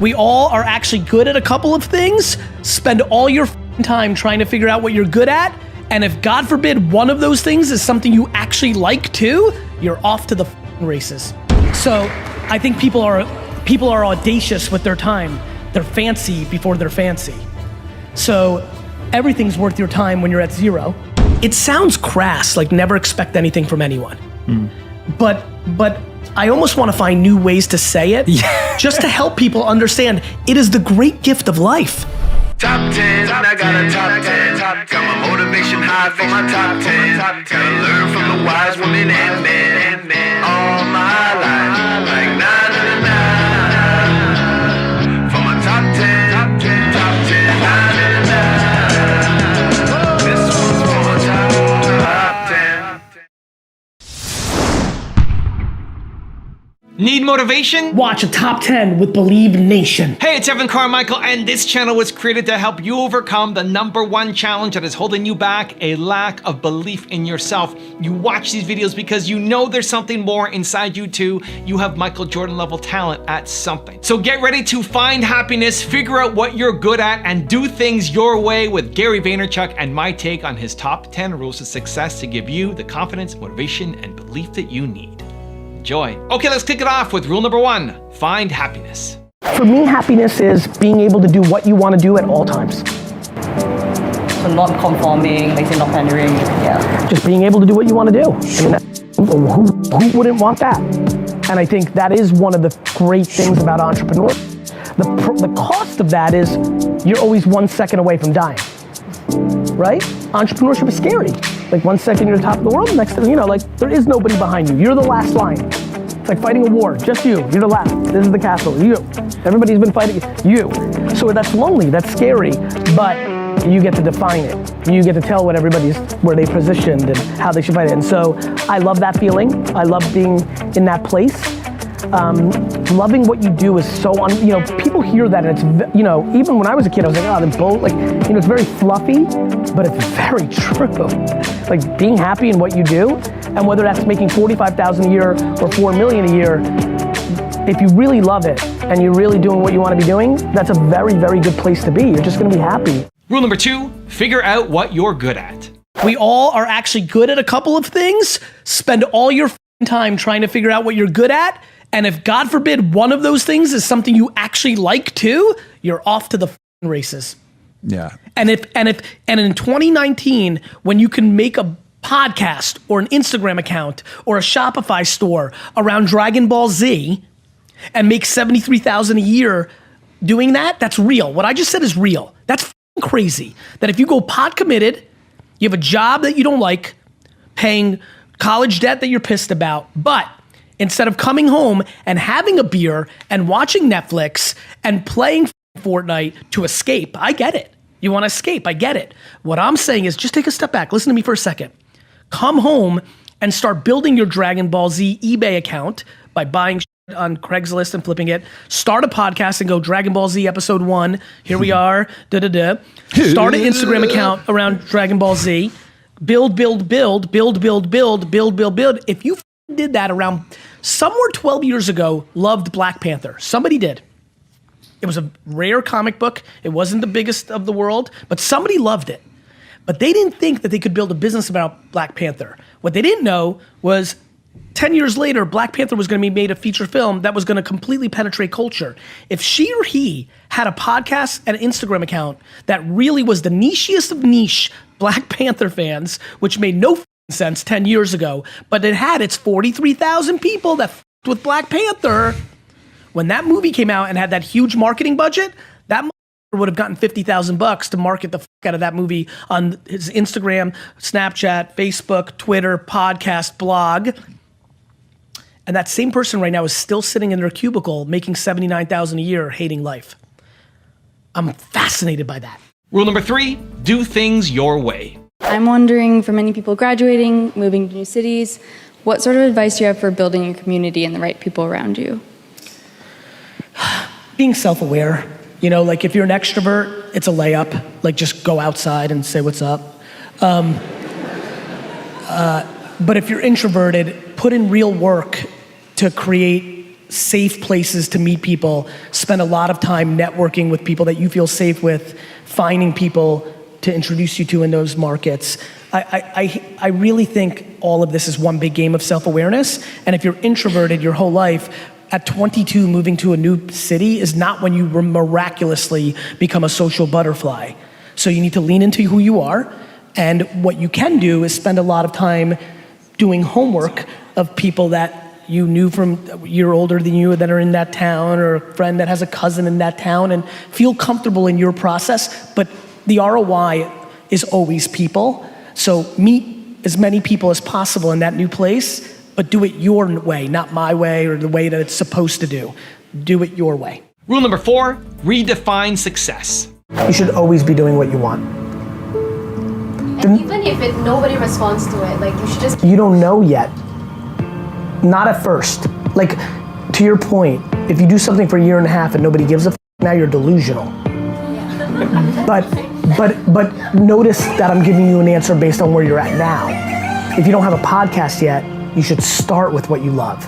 We all are actually good at a couple of things. Spend all your time trying to figure out what you're good at. And if God forbid one of those things is something you actually like too, you're off to the races. So I think people are audacious with their time. They're fancy before they're fancy. So everything's worth your time when you're at zero. It sounds crass, like never expect anything from anyone. But I almost want to find new ways to say it, just to help people understand it is the great gift of life. Top 10, I got a top 10. Got my motivation high for my top 10. Gotta learn from the wise women and men. All my life, like 9 and 9. For my top 10, top 10, 9 and 9. This one's for my top 10. Need motivation? Watch a top 10 with Believe Nation. Hey, it's Evan Carmichael, and this channel was created to help you overcome the #1 challenge that is holding you back, a lack of belief in yourself. You watch these videos because you know there's something more inside you too. You have Michael Jordan level talent at something. So get ready to find happiness, figure out what you're good at, and do things your way with Gary Vaynerchuk and my take on his top 10 rules of success to give you the confidence, motivation, and belief that you need. Enjoy. Okay, let's kick it off with rule #1, find happiness. For me, happiness is being able to do what you want to do at all times. So not conforming, like not pandering, yeah. Just being able to do what you want to do. I mean, who wouldn't want that? And I think that is one of the great things about entrepreneurship. The cost of that is you're always 1 second away from dying, right? Entrepreneurship is scary. Like 1 second you're top of the world, next thing, like there is nobody behind you. You're the last line. It's like fighting a war, just you. You're the last. This is the castle, you. Everybody's been fighting, you. So that's lonely, that's scary, but you get to define it. You get to tell what where they positioned and how they should fight it. And so I love that feeling. I love being in that place. Loving what you do is so people hear that and it's, even when I was a kid, I was like, the boat, it's very fluffy, but it's very true. Like being happy in what you do, and whether that's making $45,000 a year or $4 million a year, if you really love it and you're really doing what you want to be doing, that's a very, very good place to be. You're just going to be happy. Rule #2, figure out what you're good at. We all are actually good at a couple of things. Spend all your time trying to figure out what you're good at. And if God forbid one of those things is something you actually like too, you're off to the races. Yeah. And in 2019, when you can make a podcast or an Instagram account or a Shopify store around Dragon Ball Z and make $73,000 a year doing that, that's real. What I just said is real. That's crazy. That if you go pot committed, you have a job that you don't like, paying college debt that you're pissed about, but instead of coming home and having a beer and watching Netflix and playing Fortnite to escape, I get it. You want to escape, I get it. What I'm saying is just take a step back. Listen to me for a second. Come home and start building your Dragon Ball Z eBay account by buying on Craigslist and flipping it. Start a podcast and go Dragon Ball Z episode 1. Here we are. Start an Instagram account around Dragon Ball Z. Build. If you did that around somewhere 12 years ago, loved Black Panther. Somebody did. It was a rare comic book. It wasn't the biggest of the world, but somebody loved it. But they didn't think that they could build a business about Black Panther. What they didn't know was 10 years later, Black Panther was gonna be made a feature film that was gonna completely penetrate culture. If she or he had a podcast and an Instagram account that really was the nichiest of niche Black Panther fans, which made no sense 10 years ago, but it had its 43,000 people that f***ed with Black Panther. When that movie came out and had that huge marketing budget, that would have gotten $50,000 to market the f*** out of that movie on his Instagram, Snapchat, Facebook, Twitter, podcast, blog. And that same person right now is still sitting in their cubicle making $79,000 a year, hating life. I'm fascinated by that. Rule #3, do things your way. I'm wondering, for many people graduating, moving to new cities, what sort of advice do you have for building your community and the right people around you? Being self-aware. Like if you're an extrovert, it's a layup. Like just go outside and say what's up. But if you're introverted, put in real work to create safe places to meet people, spend a lot of time networking with people that you feel safe with, finding people to introduce you to in those markets. I really think all of this is one big game of self-awareness, and if you're introverted your whole life, at 22 moving to a new city is not when you miraculously become a social butterfly. So you need to lean into who you are, and what you can do is spend a lot of time doing homework of people that you knew from a year older than you that are in that town, or a friend that has a cousin in that town, and feel comfortable in your process. But the ROI is always people. So meet as many people as possible in that new place, but do it your way, not my way or the way that it's supposed to do. Do it your way. Rule number 4, redefine success. You should always be doing what you want. And even if nobody responds to it, like you should just. You don't know yet. Not at first. Like, to your point, if you do something for a year and a half and nobody gives a f, now you're delusional. Yeah. But notice that I'm giving you an answer based on where you're at now. If you don't have a podcast yet, you should start with what you love.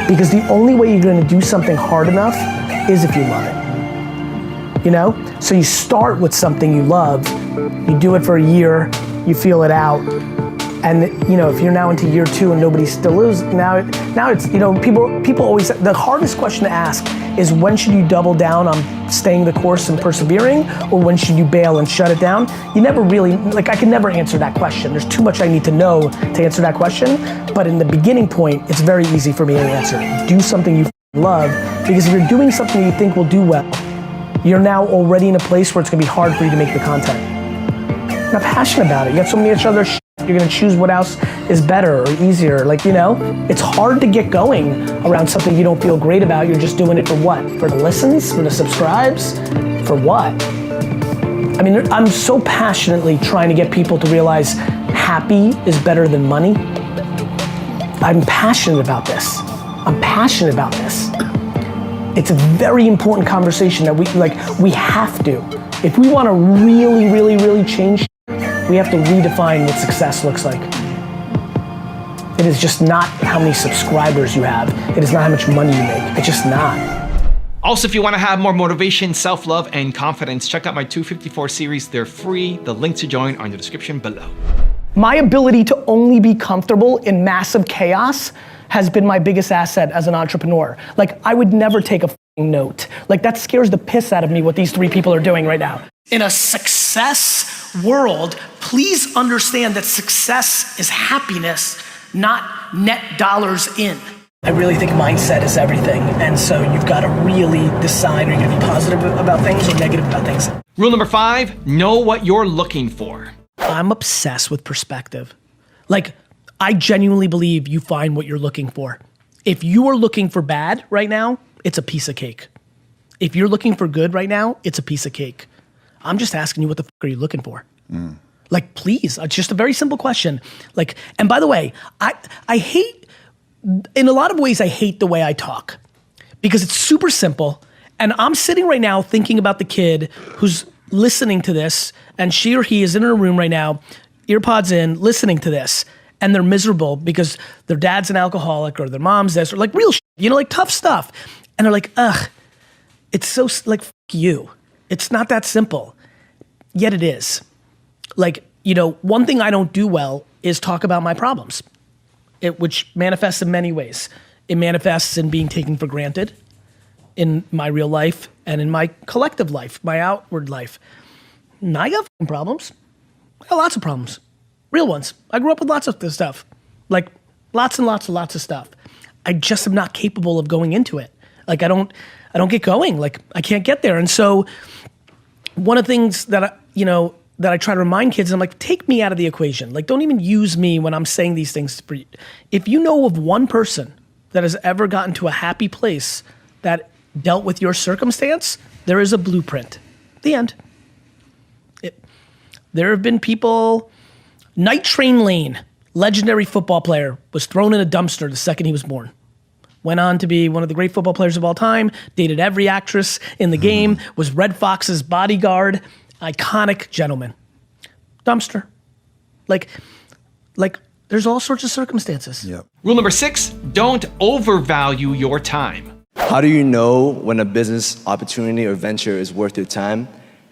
Because the only way you're gonna do something hard enough is if you love it. You know? So you start with something you love, you do it for a year, you feel it out, and you know, if you're now into year 2 and nobody still is, now it's, you know, people always, the hardest question to ask is when should you double down on staying the course and persevering, or when should you bail and shut it down? You never really, like I can never answer that question. There's too much I need to know to answer that question, but in the beginning point, it's very easy for me to answer. Do something you love, because if you're doing something you think will do well, you're now already in a place where it's gonna be hard for you to make the content. You're not passionate about it. You got so many other you're gonna choose what else is better or easier. Like, you know, it's hard to get going around something you don't feel great about. You're just doing it for what? For the listens, for the subscribes, for what? I mean, I'm so passionately trying to get people to realize happy is better than money. I'm passionate about this. I'm passionate about this. It's a very important conversation that we have to. If we wanna really, really, really change, we have to redefine what success looks like. It is just not how many subscribers you have. It is not how much money you make. It's just not. Also, if you want to have more motivation, self-love, and confidence, check out my 254 series. They're free. The link to join are in the description below. My ability to only be comfortable in massive chaos has been my biggest asset as an entrepreneur. Like, I would never take a f***ing note. Like, that scares the piss out of me what these 3 people are doing right now. In a success world, please understand that success is happiness, not net dollars in. I really think mindset is everything, and so you've got to really decide, are you gonna be positive about things or negative about things? Rule number 5, know what you're looking for. I'm obsessed with perspective. Like, I genuinely believe you find what you're looking for. If you are looking for bad right now, it's a piece of cake. If you're looking for good right now, it's a piece of cake. I'm just asking you, what the f*** are you looking for? Like, please, it's just a very simple question. Like, and by the way, I hate, in a lot of ways, I hate the way I talk because it's super simple. And I'm sitting right now thinking about the kid who's listening to this, and she or he is in her room right now, earpods in, listening to this, and they're miserable because their dad's an alcoholic or their mom's this, or like real shit, you know, like tough stuff. And they're like, ugh, it's so, like, f*** you. It's not that simple, yet it is. Like, you know, one thing I don't do well is talk about my problems, which manifests in many ways. It manifests in being taken for granted in my real life and in my collective life, my outward life. And I got problems. I got lots of problems, real ones. I grew up with lots of this stuff, like lots and lots and lots of stuff. I just am not capable of going into it. Like, I don't get going. Like, I can't get there. And so one of the things that I try to remind kids, I'm like, take me out of the equation. Like, don't even use me when I'm saying these things for you. If you know of one person that has ever gotten to a happy place that dealt with your circumstance, there is a blueprint. The end. There have been people, Night Train Lane, legendary football player, was thrown in a dumpster the second he was born. Went on to be one of the great football players of all time, dated every actress in the game, was Red Fox's bodyguard, iconic gentleman. Dumpster. Like There's all sorts of circumstances. Yep. Rule number 6, don't overvalue your time. How do you know when a business opportunity or venture is worth your time?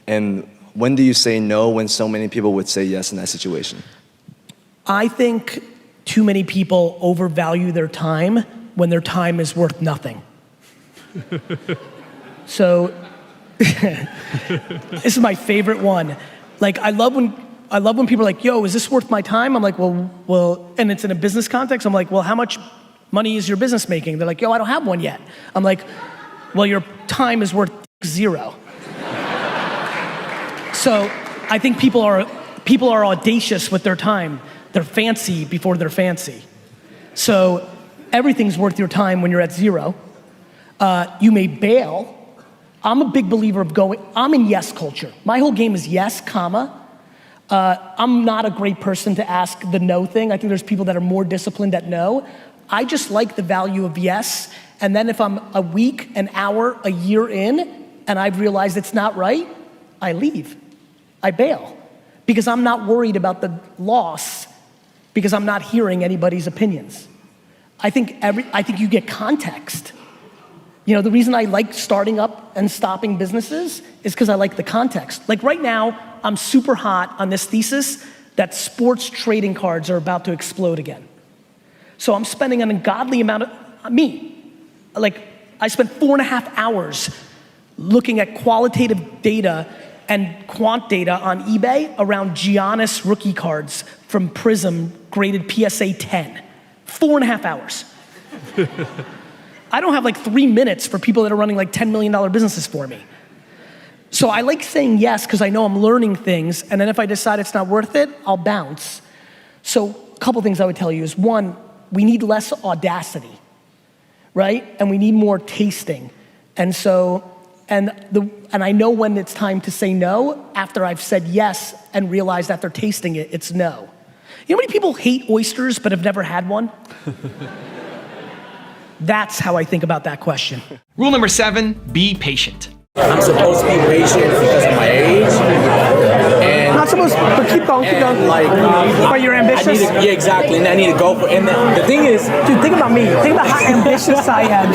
And when do you say no when so many people would say yes in that situation? I think too many people overvalue their time when their time is worth nothing. So, this is my favorite one. Like, I love when people are like, yo, is this worth my time? I'm like, well, and it's in a business context. I'm like, well, how much money is your business making? They're like, yo, I don't have one yet. I'm like, well, your time is worth 0. So I think people are audacious with their time. They're fancy before they're fancy. So everything's worth your time when you're at 0. You may bail. I'm a big believer of I'm in yes culture. My whole game is yes, comma. I'm not a great person to ask the no thing. I think there's people that are more disciplined at no. I just like the value of yes. And then if I'm a week, an hour, a year in, and I've realized it's not right, I leave. I bail. Because I'm not worried about the loss, because I'm not hearing anybody's opinions. I think you get context. You know, the reason I like starting up and stopping businesses is because I like the context. Like right now, I'm super hot on this thesis that sports trading cards are about to explode again. So I'm spending an ungodly amount of, I spent 4.5 hours looking at qualitative data and quant data on eBay around Giannis rookie cards from Prism graded PSA 10. 4.5 hours. I don't have like 3 minutes for people that are running like $10 million businesses for me. So I like saying yes because I know I'm learning things, and then if I decide it's not worth it, I'll bounce. So a couple things I would tell you is, one, we need less audacity, right? And we need more tasting. And so, and I know when it's time to say no after I've said yes and realized after tasting it, it's no. You know how many people hate oysters but have never had one? That's how I think about that question. Rule number 7, be patient. I'm supposed to be patient because of my age. And not supposed to, but keep going. But you're ambitious? Yeah, exactly, and I need to go for it. And the thing is... Dude, think about me. Think about how ambitious I am.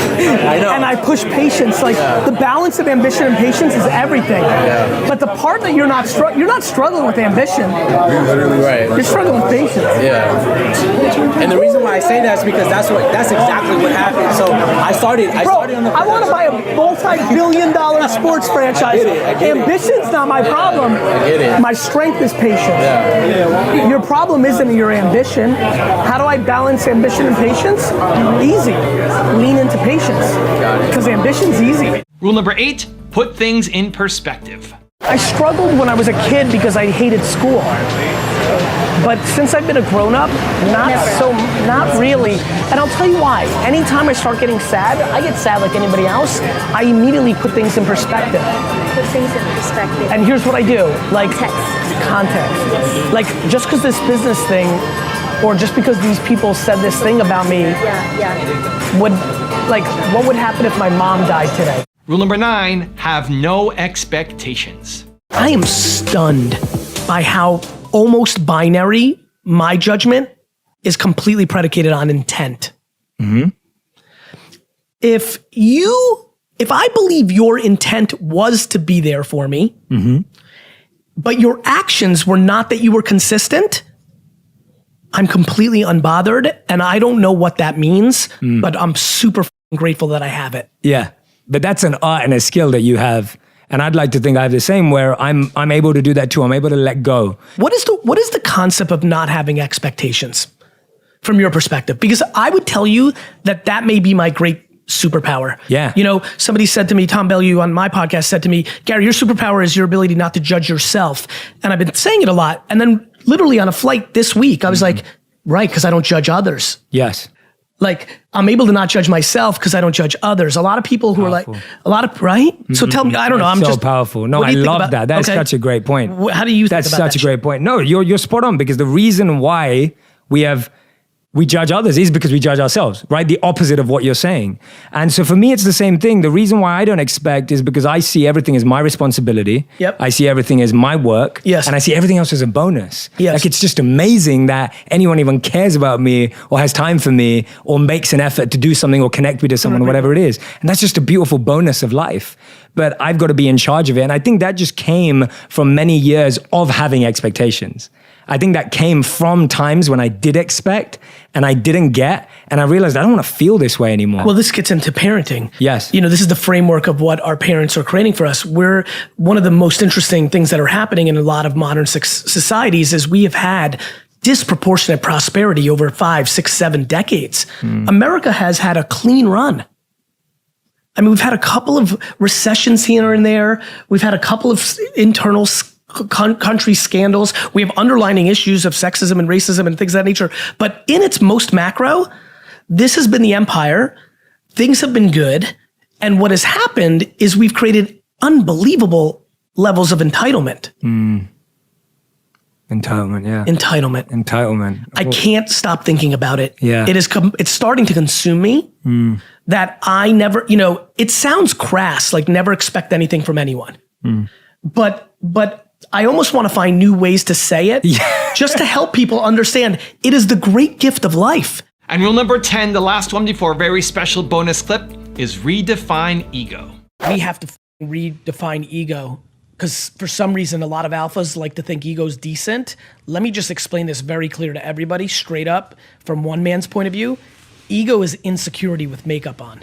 I know. And I push patience. Like, the balance of ambition and patience is everything. Yeah. But the part that you're not struggling with ambition. Right. You're struggling with patience. Yeah. And the reason why I say that is because that's exactly what happened. So I started on the... I want to buy a multi-billion-dollar sports franchise. I get it. Ambition's not my problem. I get it. My strength is patience. Yeah. Your problem isn't your ambition. How do I balance ambition and patience? Easy. Lean into patience. Because ambition's easy. Rule number 8, put things in perspective. I struggled when I was a kid because I hated school. But since I've been a grown-up, not really. And I'll tell you why. Anytime I start getting sad, I get sad like anybody else. I immediately put things in perspective. Put things in perspective. And here's what I do, like context. Like, just because this business thing, or just because these people said this thing about me, what would happen if my mom died today? Rule number 9, have no expectations. I am stunned by how almost binary my judgment is completely predicated on intent. Mm-hmm. If I believe your intent was to be there for me, but your actions were not that you were consistent, I'm completely unbothered, and I don't know what that means, but I'm super grateful that I have it. Yeah, but that's an art and a skill that you have. And I'd like to think I have the same, where I'm able to do that too. I'm able to let go. What is the concept of not having expectations from your perspective? Because I would tell you that may be my great superpower. Yeah. You know, somebody said to me, Tom Bellew on my podcast said to me, Gary, your superpower is your ability not to judge yourself. And I've been saying it a lot. And then literally on a flight this week, I was like, right, because I don't judge others. Yes. Like, I'm able to not judge myself because I don't judge others. A lot of people who powerful. are like, right? So tell me, I don't know. I'm so just powerful. No, I love that. That's such a great point. How do you think That's about such a great point. No, you're spot on, because the reason why we have we judge others is because we judge ourselves, right? The opposite of what you're saying. And so for me, it's the same thing. The reason why I don't expect is because I see everything as my responsibility. Yep. I see everything as my work. Yes. And I see everything else as a bonus. Yes. Like, it's just amazing that anyone even cares about me or has time for me or makes an effort to do something or connect me to someone or whatever it is. And that's just a beautiful bonus of life. But I've got to be in charge of it. And I think that just came from many years of having expectations. I think that came from times when I did expect and I didn't get, and I realized I don't want to feel this way anymore. Well, this gets into parenting. Yes. You know, this is the framework of what our parents are creating for us. One of the most interesting things that are happening in a lot of modern societies is we have had disproportionate prosperity over 5, 6, 7 decades. America has had a clean run. I mean, we've had a couple of recessions here and there. We've had a couple of internal country scandals. We have underlying issues of sexism and racism and things of that nature. But in its most macro, this has been the empire. Things have been good. And what has happened is we've created unbelievable levels of entitlement. Entitlement, yeah. Entitlement. I can't stop thinking about it. Yeah. It's starting to consume me that I never, it sounds crass, like never expect anything from anyone. But I almost want to find new ways to say it just to help people understand it is the great gift of life. And rule number 10, the last one before a very special bonus clip, is redefine ego. We have to redefine ego because for some reason, a lot of alphas like to think ego's decent. Let me just explain this very clear to everybody, straight up from one man's point of view. Ego is insecurity with makeup on.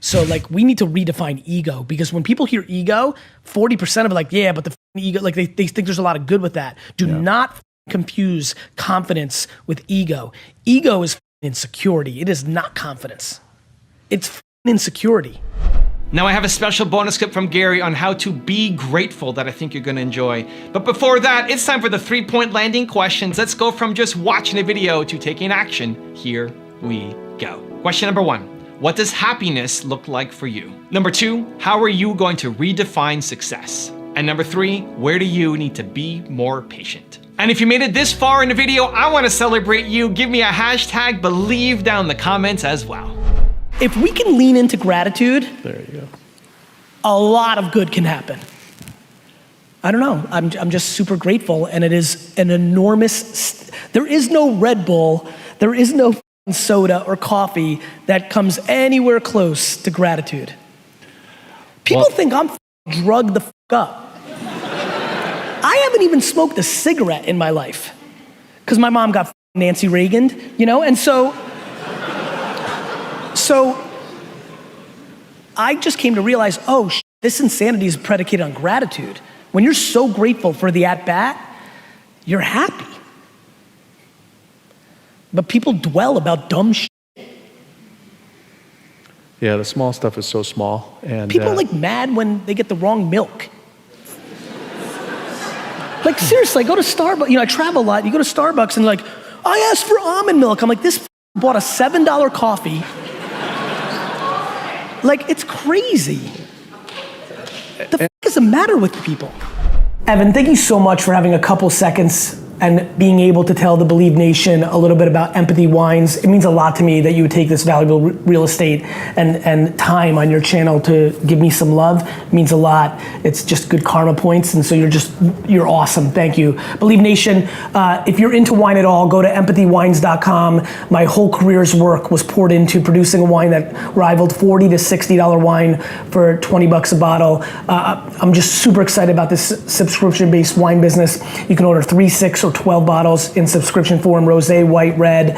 So like we need to redefine ego because when people hear ego, 40% of it like, yeah, but the ego, like they think there's a lot of good with that. Do not confuse confidence with ego. Ego is insecurity. It is not confidence. It's insecurity. Now I have a special bonus clip from Gary on how to be grateful that I think you're gonna enjoy. But before that, it's time for the 3-point landing questions. Let's go from just watching a video to taking action. Here we go. Question number 1. What does happiness look like for you? Number 2, how are you going to redefine success? And number 3, where do you need to be more patient? And if you made it this far in the video, I want to celebrate you. Give me a hashtag believe down in the comments as well. If we can lean into gratitude, There you go. a lot of good can happen. I don't know, I'm just super grateful and it is an enormous, there is no Red Bull, there is no soda or coffee that comes anywhere close to gratitude. People think I'm drugged the up. I haven't even smoked a cigarette in my life because my mom got Nancy Reagan, and so I just came to realize, this insanity is predicated on gratitude. When you're so grateful for the at-bat, you're happy. But people dwell about dumb shit. Yeah, the small stuff is so small. And People are like mad when they get the wrong milk. Like seriously, I go to Starbucks, I travel a lot, you go to Starbucks and like, I asked for almond milk. I'm like, this bought a $7 coffee. Like, it's crazy. The is the matter with people? Evan, thank you so much for having a couple seconds and being able to tell the Believe Nation a little bit about Empathy Wines. It means a lot to me that you would take this valuable real estate and time on your channel to give me some love. It means a lot. It's just good karma points, and so you're awesome. Thank you. Believe Nation, if you're into wine at all, go to empathywines.com. My whole career's work was poured into producing a wine that rivaled $40 to $60 wine for $20 a bottle. I'm just super excited about this subscription-based wine business. You can order 3, 6, or 12 bottles in subscription form, rosé, white, red.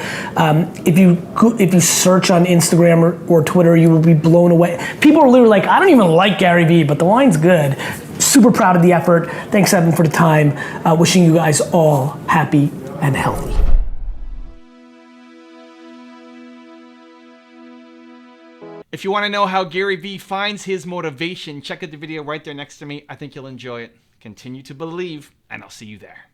If you search on Instagram or Twitter, you will be blown away. People are literally like, I don't even like Gary Vee, but the wine's good. Super proud of the effort. Thanks, Evan, for the time. Wishing you guys all happy and healthy. If you want to know how Gary Vee finds his motivation, check out the video right there next to me. I think you'll enjoy it. Continue to believe, and I'll see you there.